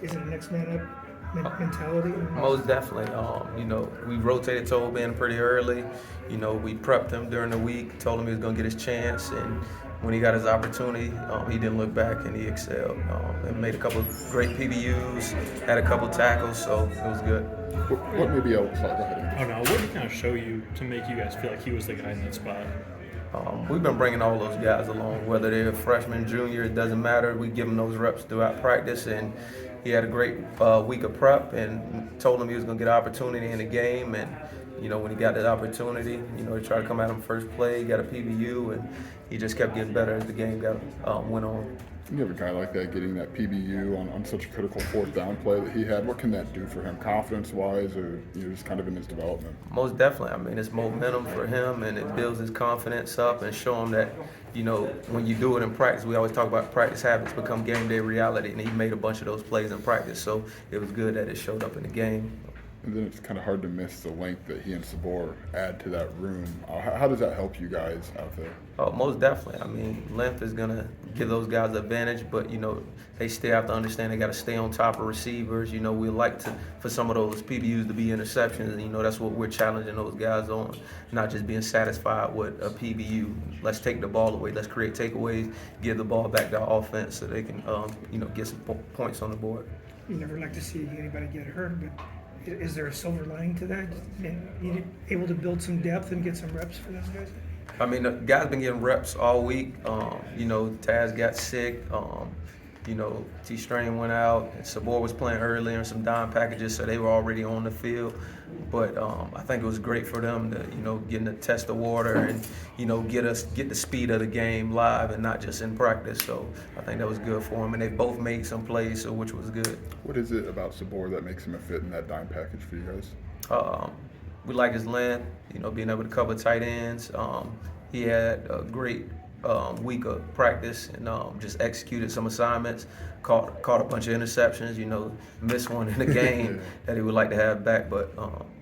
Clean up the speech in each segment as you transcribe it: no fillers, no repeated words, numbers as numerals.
is it a next man up mentality? Most definitely. We rotated Tobin pretty early. We prepped him during the week, told him he was going to get his chance, and when he got his opportunity, he didn't look back and he excelled. And made a couple great PBUs, had a couple tackles, so it was good. What maybe else? Go ahead. Oh no, what did he kind of show you to make you guys feel like he was the guy in that spot? We've been bringing all those guys along, whether they're freshman, junior, it doesn't matter. We give them those reps throughout practice, and he had a great week of prep and told him he was going to get an opportunity in the game. And, when he got that opportunity, he tried to come at him first play, got a PBU, and he just kept getting better as the game went on. You have a guy like that getting that PBU on such a critical fourth down play that he had. What can that do for him, confidence-wise, or just kind of in his development? Most definitely. I mean, it's momentum for him, and it builds his confidence up and show him that, when you do it in practice, we always talk about practice habits become game day reality, and he made a bunch of those plays in practice, so it was good that it showed up in the game. And then it's kind of hard to miss the length that he and Sabor add to that room. How does that help you guys out there? Oh, most definitely. I mean, length is going to give those guys the advantage, but, they still have to understand they got to stay on top of receivers. We like for some of those PBUs to be interceptions, and, that's what we're challenging those guys on, not just being satisfied with a PBU. Let's take the ball away. Let's create takeaways, give the ball back to our offense so they can, get some points on the board. You never like to see anybody get hurt, but is there a silver lining to that? You able to build some depth and get some reps for those guys? I mean, the guys been getting reps all week. Taz got sick. T-Strain went out. And Sabor was playing earlier in some dime packages, so they were already on the field. But I think it was great for them to, getting to test the water and, get the speed of the game live and not just in practice. So I think that was good for them. And they both made some plays, so which was good. What is it about Sabor that makes him a fit in that dime package for you guys? We like his length, being able to cover tight ends. He had a great week of practice and just executed some assignments, caught a bunch of interceptions, missed one in the game that he would like to have back, but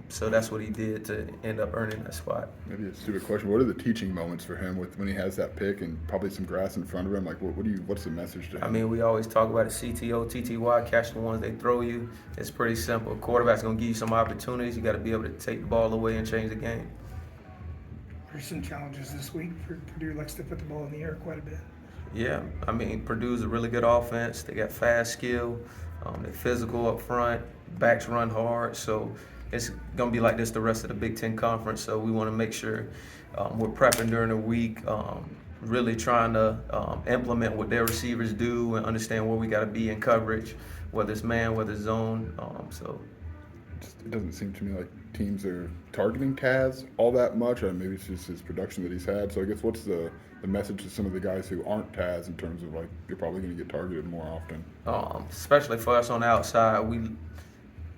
so that's what he did to end up earning that spot. Maybe a stupid question. What are the teaching moments for him when he has that pick and probably some grass in front of him? Like, what's the message to him? I mean, we always talk about it, CTO, TTY, catch the ones they throw you. It's pretty simple. Quarterback's going to give you some opportunities. You got to be able to take the ball away and change the game. There's some challenges this week. Purdue likes to put the ball in the air quite a bit. Yeah, I mean, Purdue's a really good offense. They got fast skill. They're physical up front. Backs run hard. So it's going to be like this the rest of the Big Ten Conference. So we want to make sure we're prepping during the week, really trying to implement what their receivers do and understand where we got to be in coverage, whether it's man, whether it's zone. It doesn't seem to me like teams are targeting Taz all that much, or maybe it's just his production that he's had. So I guess what's the message to some of the guys who aren't Taz in terms of like you're probably going to get targeted more often? Especially for us on the outside,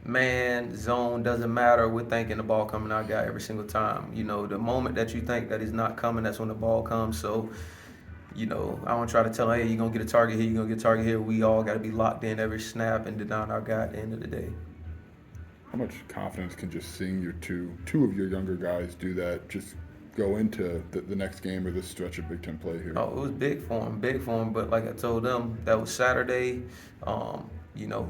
man, zone, doesn't matter. We're thinking the ball coming our guy every single time. The moment that you think that he's not coming, that's when the ball comes. So, I don't try to tell him, hey, you're going to get a target here, you're going to get a target here. We all got to be locked in every snap and denying our guy at the end of the day. How much confidence can just seeing your two of your younger guys do that just go into the next game or this stretch of Big Ten play here? Oh, it was big for him. But like I told them, that was Saturday.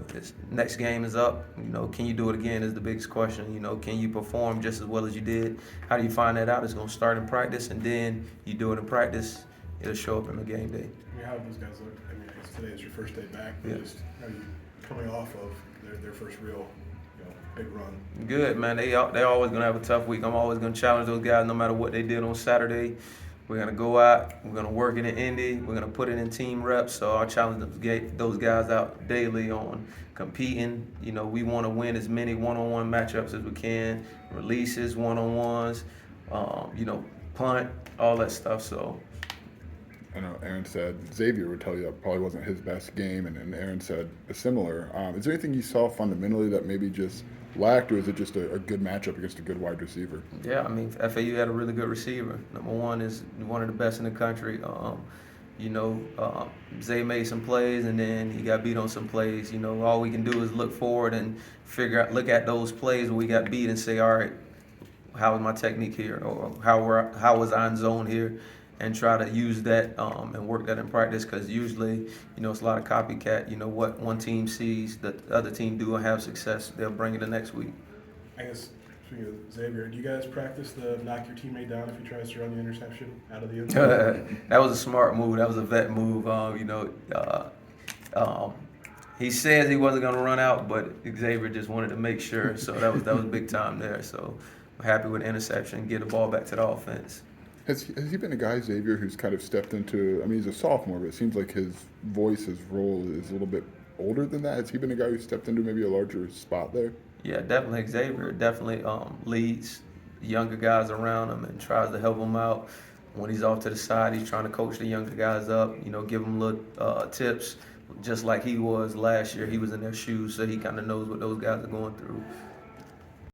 This next game is up. Can you do it again is the biggest question. Can you perform just as well as you did? How do you find that out? It's going to start in practice, and then you do it in practice, it'll show up in the game day. I mean, how do those guys look? I mean, I guess today is your first day back. Yeah. Just are you coming off of their first real big run? Good, man. They're always going to have a tough week. I'm always going to challenge those guys no matter what they did on Saturday. We're going to go out. We're going to work it in Indy. We're going to put it in team reps. So I'll challenge those guys out daily on competing. We want to win as many one-on-one matchups as we can, releases, one-on-ones, punt, all that stuff. So I know Aaron said Xavier would tell you that probably wasn't his best game, and Aaron said a similar. Is there anything you saw fundamentally that maybe just lacked, or is it just a good matchup against a good wide receiver? Yeah, I mean, FAU had a really good receiver. Number one is one of the best in the country. Zay made some plays, and then he got beat on some plays. All we can do is look forward and look at those plays where we got beat and say, all right, how was my technique here, or how was I in zone here? and try to use that and work that in practice, because usually, it's a lot of copycat. What one team sees that the other team do and have success, they'll bring it the next week. I guess, speaking of Xavier, do you guys practice the knock your teammate down if he tries to run the interception out of the end zone? That was a smart move. That was a vet move. He says he wasn't going to run out, but Xavier just wanted to make sure. So that was big time there. So I'm happy with the interception, get the ball back to the offense. Has he been a guy, Xavier, who's kind of stepped into? I mean, he's a sophomore, but it seems like his voice, his role is a little bit older than that. Has he been a guy who stepped into maybe a larger spot there? Yeah, definitely. Xavier definitely leads younger guys around him and tries to help them out. When he's off to the side, he's trying to coach the younger guys up, give them little tips, just like he was last year. He was in their shoes, so he kind of knows what those guys are going through.